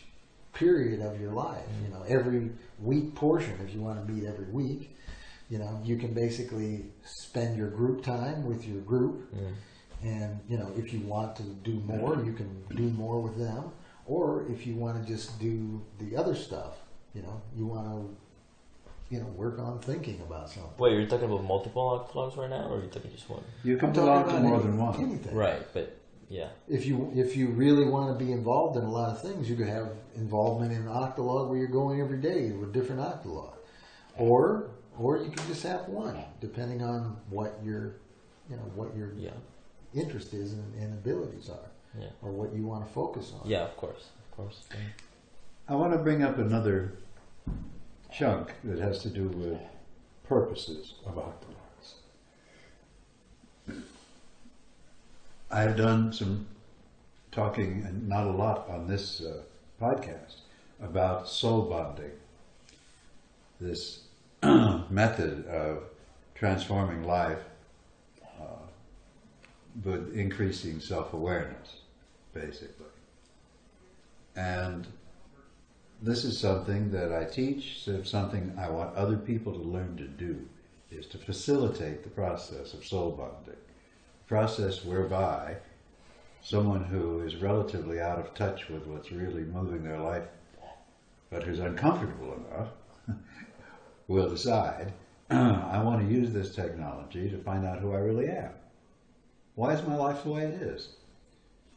period of your life. Every week portion, if you want to meet every week, you can basically spend your group time with your group. And, if you want to do more, you can do more with them. Or if you want to just do the other stuff, you want to, work on thinking about something. Wait, you're talking about multiple Octologues right now, or are you talking just one? You can belong to more than one. Anything. Right, but yeah. If you really want to be involved in a lot of things, you could have involvement in an Octologue where you're going every day to a different Octologue. Or you can just have one, depending on what your interest is and abilities are, or what you want to focus on. Yeah, of course. Yeah. I want to bring up another chunk that has to do with purposes of Octologues. I've done some talking, and not a lot on this podcast, about soul bonding, this method of transforming life but increasing self-awareness, basically. And this is something that I teach, something I want other people to learn to do, is to facilitate the process of soul bonding. A process whereby someone who is relatively out of touch with what's really moving their life, but who's uncomfortable enough, will decide, I want to use this technology to find out who I really am. Why is my life the way it is?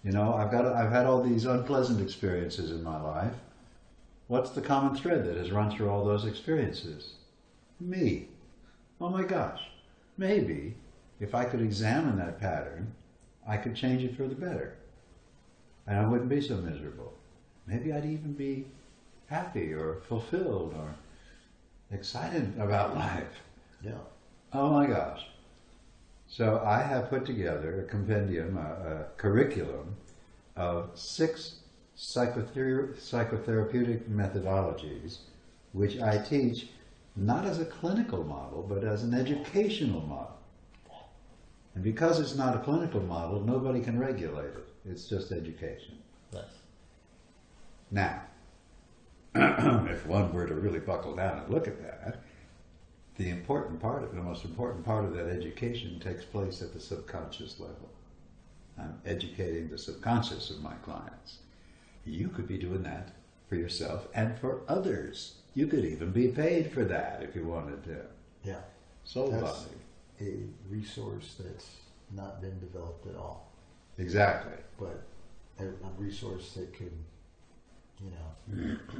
I've had all these unpleasant experiences in my life. What's the common thread that has run through all those experiences? Me. Oh my gosh. Maybe if I could examine that pattern, I could change it for the better. And I wouldn't be so miserable. Maybe I'd even be happy or fulfilled or excited about life. Yeah. Oh my gosh. So I have put together a compendium, a curriculum of 6 psychotherapeutic methodologies, which I teach not as a clinical model, but as an educational model. And because it's not a clinical model, nobody can regulate it. It's just education. Nice. Now, if one were to really buckle down and look at that, the most important part of that education takes place at the subconscious level. I'm educating the subconscious of my clients. You could be doing that for yourself and for others. You could even be paid for that if you wanted to. Yeah. Soul That's bonding. a resource that's not been developed at all, Exactly. but a resource that could,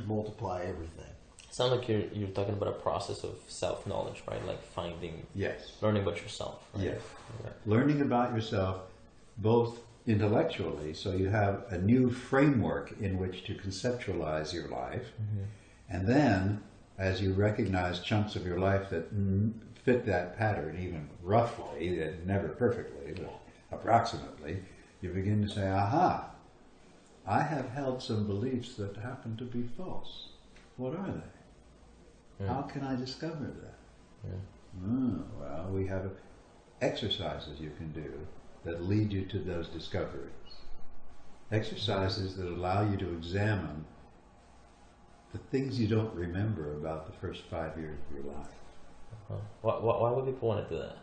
multiply everything. It sounds like you're talking about a process of self-knowledge, right? Like learning about yourself. Right? Yes. Yeah. Learning about yourself both intellectually, so you have a new framework in which to conceptualize your life, and then as you recognize chunks of your life that fit that pattern, even roughly, and never perfectly, but approximately, you begin to say, aha, I have held some beliefs that happen to be false. What are they? How can I discover that? Well, we have exercises you can do that lead you to those discoveries. Exercises that allow you to examine the things you don't remember about the first 5 years of your life. Why would people want to do that?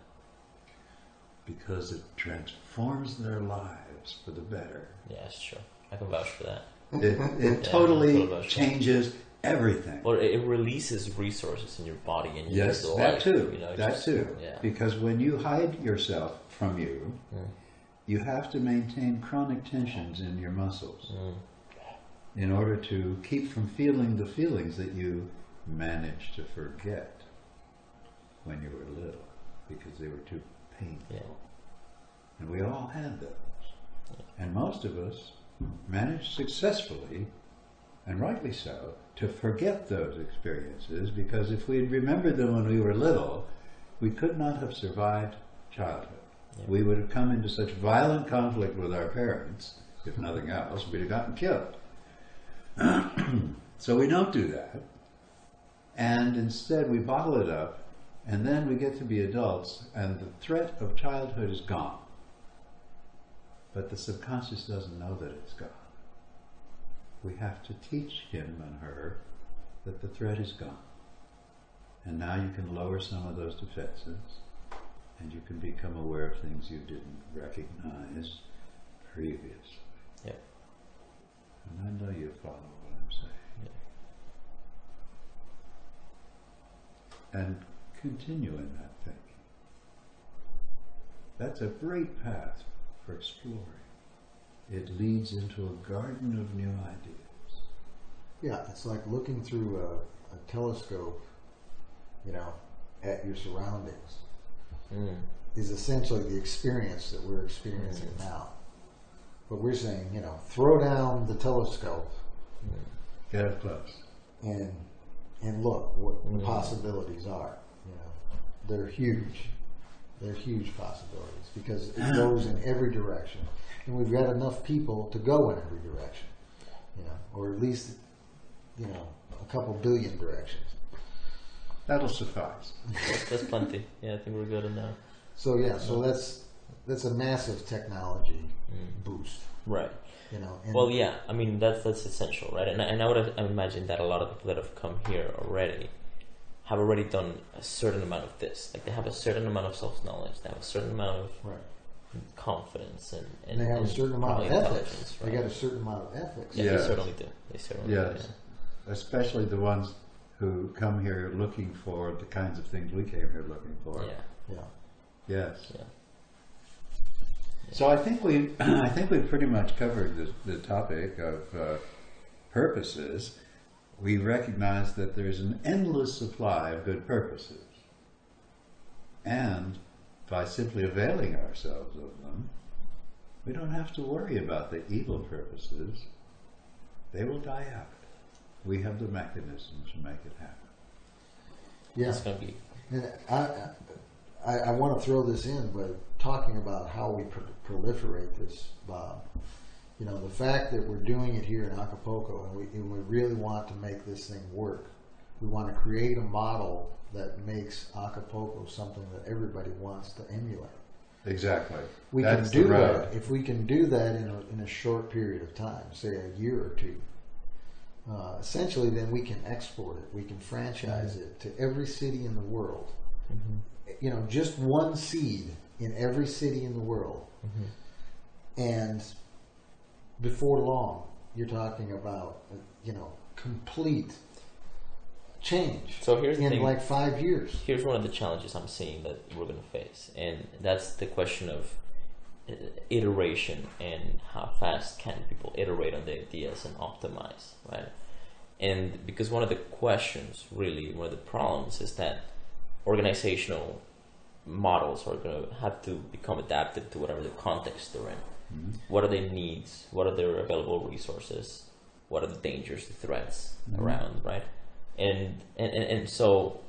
Because it transforms their lives for the better. Yeah, that's true. I can vouch for that. It totally changes everything. Well, it releases resources in your body and yes, your that life. too. That just, too. Yeah. Because when you hide yourself from you, you have to maintain chronic tensions in your muscles in order to keep from feeling the feelings that you managed to forget when you were little because they were too painful. Yeah. And we all had those. And most of us managed successfully, and rightly so, to forget those experiences, because if we had remembered them when we were little, we could not have survived childhood. Yeah. We would have come into such violent conflict with our parents, if nothing else, we'd have gotten killed. So we don't do that, and instead we bottle it up, and then we get to be adults, and the threat of childhood is gone. But the subconscious doesn't know that it's gone. We have to teach him and her that the threat is gone. And now you can lower some of those defenses, and you can become aware of things you didn't recognize previously. Yeah. And I know you follow what I'm saying. Yeah. And continue in that thinking. That's a great path for exploring. It leads into a garden of new ideas. Yeah, it's like looking through a telescope, at your surroundings. Is essentially the experience that we're experiencing now. But we're saying, throw down the telescope. Get up close. And look what the possibilities are. They're huge. They're huge possibilities because it goes in every direction. And we've got enough people to go in every direction. Or at least, a couple billion directions. That'll suffice. That's plenty. Yeah, I think we're good enough. So that's a massive technology boost. Right. And well, yeah. I mean, that's essential, right? And I would imagine that a lot of people that have come here already have already done a certain amount of this. Like they have a certain amount of self-knowledge. They have a certain amount of confidence, and they have a certain amount of ethics. Right? They got a certain amount of ethics. Yeah, yes. They certainly do. They certainly do. Especially the ones who come here looking for the kinds of things we came here looking for. Yeah. Yes. Yeah. So I think we've pretty much covered the topic of purposes. We recognize that there's an endless supply of good purposes, and by simply availing ourselves of them, we don't have to worry about the evil purposes. They will die out. We have the mechanisms to make it happen. Yeah. It's going to be. And I want to throw this in, but talking about how we proliferate this, Bob. The fact that we're doing it here in Acapulco, and we really want to make this thing work. We want to create a model that makes Acapulco something that everybody wants to emulate. Exactly. We That's can do the road. that if we can do that in a short period of time, say a year or two. Essentially, then we can export it. We can franchise it to every city in the world. You know, just one seed in every city in the world. And before long, you're talking about, you know, complete change. So here's the in thing. like 5 years. Here's one of the challenges I'm seeing that we're going to face, and that's the question of iteration and how fast can people iterate on the ideas and optimize, right? And because one of the questions, really, one of the problems is that organizational models are going to have to become adapted to whatever the context they're in. What are their needs? What are their available resources? What are the dangers, the threats around, right? And so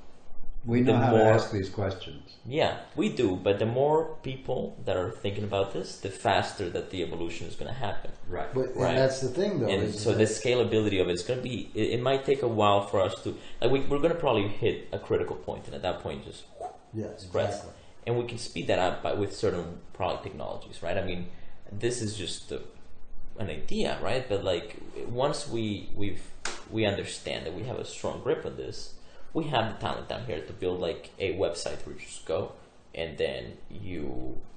We know the how more- to ask these questions. yeah, we do, but the more people that are thinking about this, the faster that the evolution is going to happen. Right. But Right. and that's the thing, though. And is so that- the scalability of it is going to be, it might take a while for us to, like we're going to probably hit a critical point, and at that point just yes, spreads. exactly. And we can speed that up with certain product technologies, right? I mean, this is just an idea, right? But like once we understand that we have a strong grip on this, we have the talent down here to build like a website where you just go, and then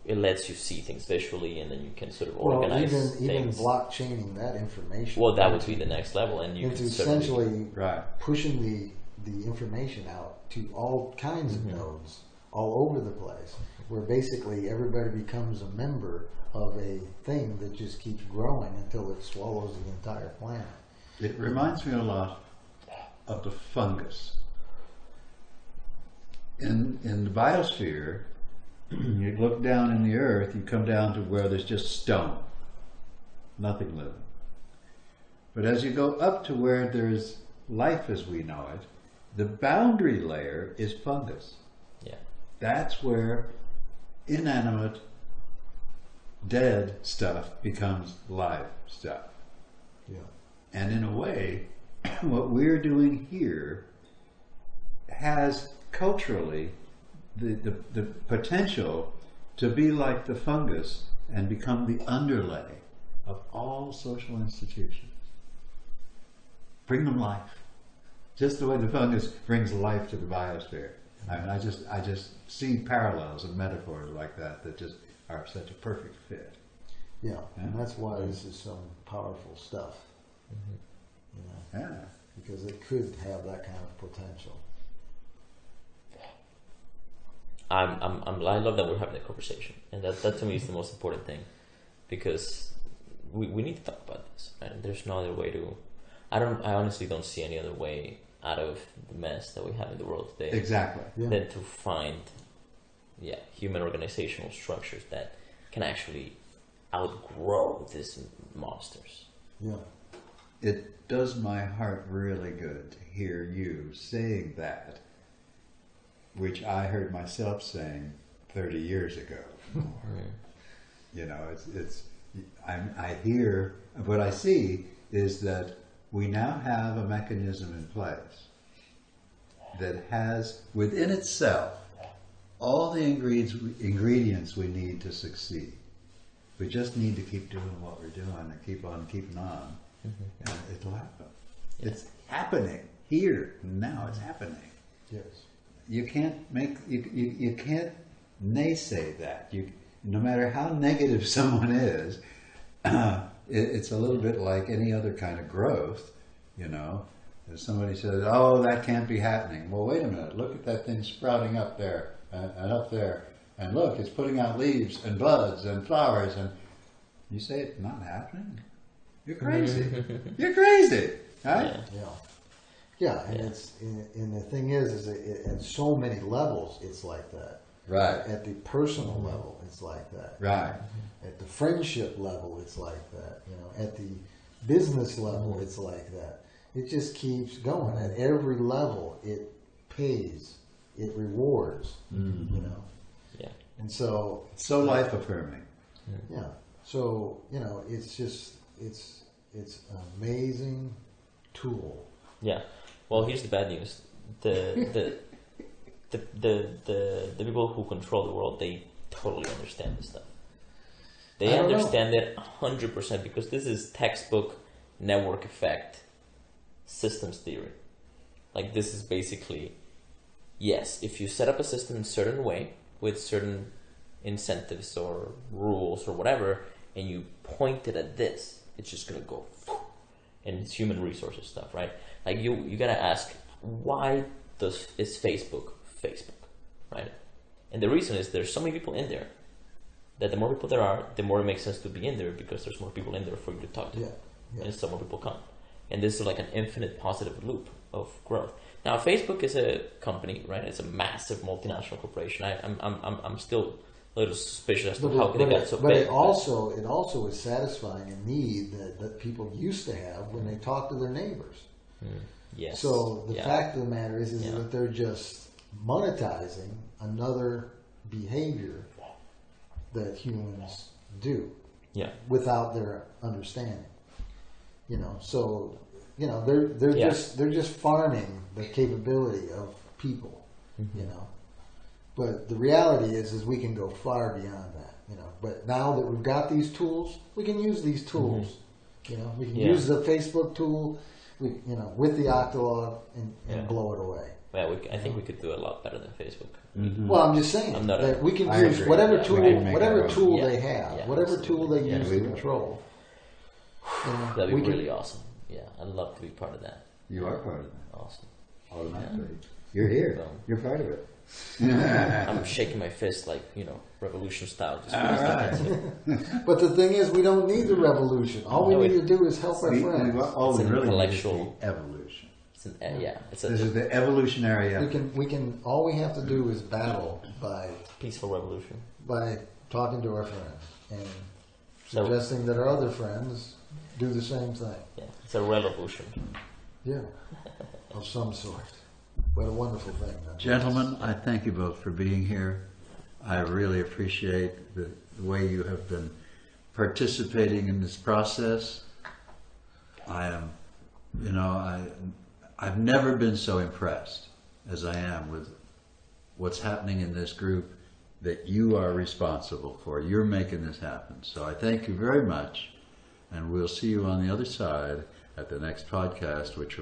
it lets you see things visually, and then you can sort of organize even things. blockchaining that information. Well, that would be the next level, and you It's can certainly, essentially Right. pushing the information out to all kinds of nodes all over the place, where basically everybody becomes a member of a thing that just keeps growing until it swallows the entire planet. It reminds me a lot of the fungus. In the biosphere, you look down in the earth, you come down to where there's just stone, nothing living. But as you go up to where there's life as we know it, the boundary layer is fungus. yeah, That's where inanimate, dead stuff becomes live stuff. Yeah. And in a way, what we're doing here has culturally the potential to be like the fungus and become the underlay of all social institutions. Bring them life. Just the way the fungus brings life to the biosphere. I mean, I just see parallels and metaphors like that just are such a perfect fit. Yeah, and that's why this is some powerful stuff. You know, Yeah. because it could have that kind of potential. I love that we're having that conversation, and that to me is the most important thing, because we need to talk about this, right? There's no other way to. I honestly don't see any other way out of the mess that we have in the world today. Exactly. Yeah. Than to find, human organizational structures that can actually outgrow these monsters. Yeah. It does my heart really good to hear you saying that, which I heard myself saying 30 years ago. You know, I hear, what I see is that we now have a mechanism in place that has within itself all the ingredients we need to succeed. We just need to keep doing what we're doing and keep on keeping on, and it'll happen. Yeah. It's happening here now. It's happening. Yes. You can't you can't naysay that. No matter how negative someone is, it's a little bit like any other kind of growth. You know, if somebody says, "Oh, that can't be happening." Well, wait a minute. Look at that thing sprouting up there and up there, and look, it's putting out leaves and buds and flowers. And you say it's not happening? You're crazy. You're crazy, right? Yeah. Yeah, and and the thing is at so many levels, it's like that. Right. At the personal level, it's like that. Right. At the friendship level, it's like that. You know, at the business level, it's like that. It just keeps going. At every level, it pays, it rewards. You know, Yeah. and so So life affirming. yeah. So you know, it's just it's an amazing tool. Yeah. Well, here's the bad news. The people who control the world, they totally understand this stuff. They understand it 100% because this is textbook network effect systems theory. Like this is basically, yes, if you set up a system in a certain way with certain incentives or rules or whatever, and you point it at this, it's just gonna go. And it's human resources stuff, right? Like you gotta ask, why is Facebook, right? And the reason is there's so many people in there that the more people there are, the more it makes sense to be in there because there's more people in there for you to talk to. Yeah. And so more people come. And this is like an infinite positive loop of growth. Now, Facebook is a company, right? It's a massive multinational corporation. I'm still a little suspicious as to how they got so big. But it also is satisfying a need that people used to have when they talk to their neighbors. Yes. So the Yeah. fact of the matter is Yeah. that they're just monetizing another behavior that humans do Yeah. without their understanding. So they're Yeah. just farming the capability of people. But the reality is we can go far beyond that. But now that we've got these tools, we can use these tools. We can use the Facebook tool, with the Octologue and blow it away. Well, I think we could do a lot better than Facebook. Well, I'm just saying that we can I use agree. whatever Yeah, tool, we can make whatever it tool Yeah. they have, Yeah, whatever absolutely. tool they Yeah, use we to will. control. That'd be we can- really awesome. Yeah, I'd love to be part of that. You are part of that. Awesome. Automatically. You're here. So- You're part of it. I'm shaking my fist like, revolution style. Just All right. But the thing is, we don't need the revolution. All we No, need to do is help our We friends. all It's we an really need is intellectual- the evolution. It's it's This a is the evolutionary effort. We can. All we have to do is battle peaceful revolution. by talking to our friends and So- suggesting that our other friends do the same thing. Yeah, it's a revolution. Yeah, of some sort. What a wonderful thing. Gentlemen, I thank you both for being here. I really appreciate the way you have been participating in this process. I've never been so impressed as I am with what's happening in this group that you are responsible for. You're making this happen. So I thank you very much, and we'll see you on the other side at the next podcast, which will